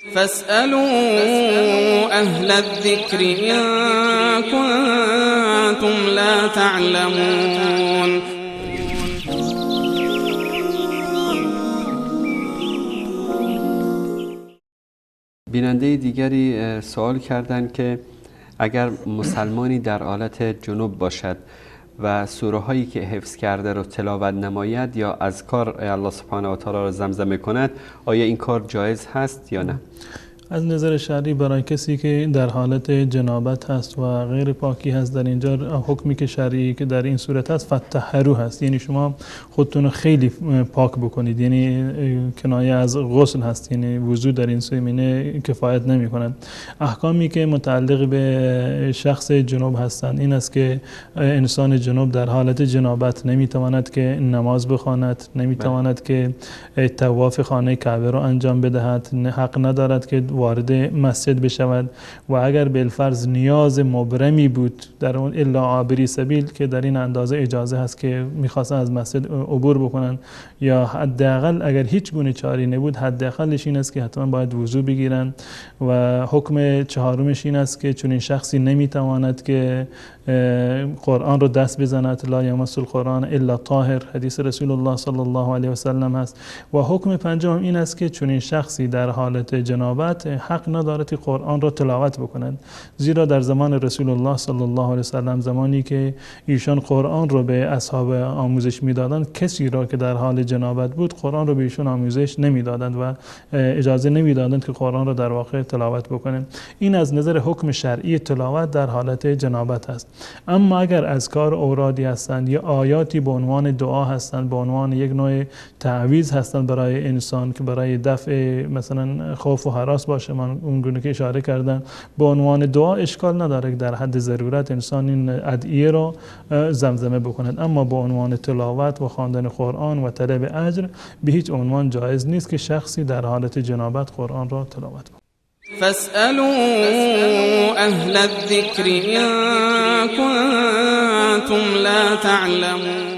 فاسألوا أهل الذكر إن كنتم لا تعلمون. بیننده دیگری سوال کردند که اگر مسلمانی در حالت جنوب باشد و سوره هایی که حفظ کرده رو تلاوت نماید یا اذکار الله سبحانه و تعالی را زمزمه کند، آیا این کار جایز هست یا نه؟ از نظر شرعی برای کسی که در حالت جنابت هست و غیر پاکی هست، در اینجا حکمی که شرعی که در این صورت هست فتطهروا هست، یعنی شما خودتون رو خیلی پاک بکنید، یعنی کنایه از غسل هست، یعنی وضو در این زمینه کفایت نمی کند. احکامی که متعلق به شخص جنوب هستند این است که انسان جنوب در حالت جنابت نمیتواند که نماز بخواند، نمیتواند که طواف خانه کعبه رو انجام بدهد، حق ندارد که وارد مسجد بشود و اگر بالفرض نیاز مبرمی بود در اون الا عابری سبیل که در این اندازه اجازه هست که میخواستن از مسجد عبور بکنن، یا حداقل اگر هیچ گونه چاری نبود حداقلش این است که حتما باید وضو بگیرن. و حکم چهارمش این است که چون این شخصی نمیتواند که قرآن رو دست بزند، لا یمس القرآن الا طاهر، حدیث رسول الله صلی الله علیه و سلم هست. و حکم پنجم این است که چون این شخصی در حالت جنابت حق ندارد که قرآن را تلاوت بکنند، زیرا در زمان رسول الله صلی الله علیه و سلم زمانی که ایشان قرآن رو به اصحاب آموزش میدادند، کسی را که در حال جنابت بود قرآن رو به ایشان آموزش نمیدادند و اجازه نمیدادند که قرآن را در واقع تلاوت بکنند. این از نظر حکم شرعی تلاوت در حالت جنابت است. اما اگر اذکار اورادی هستند یا آیاتی به عنوان دعا هستند، به عنوان یک نوع تعویض هستند برای انسان که برای دفع مثلا خوف و هراس باشه، من اون گونه که اشاره کردم، به عنوان دعا اشکال نداره که در حد ضرورت انسان این ادعیه را زمزمه بکند، اما به عنوان تلاوت و خواندن قرآن و طلب اجر به هیچ عنوان جایز نیست که شخصی در حالت جنابت قرآن را تلاوت بکند. فاسألوا أهل الذكر إن كنتم لا تعلمون.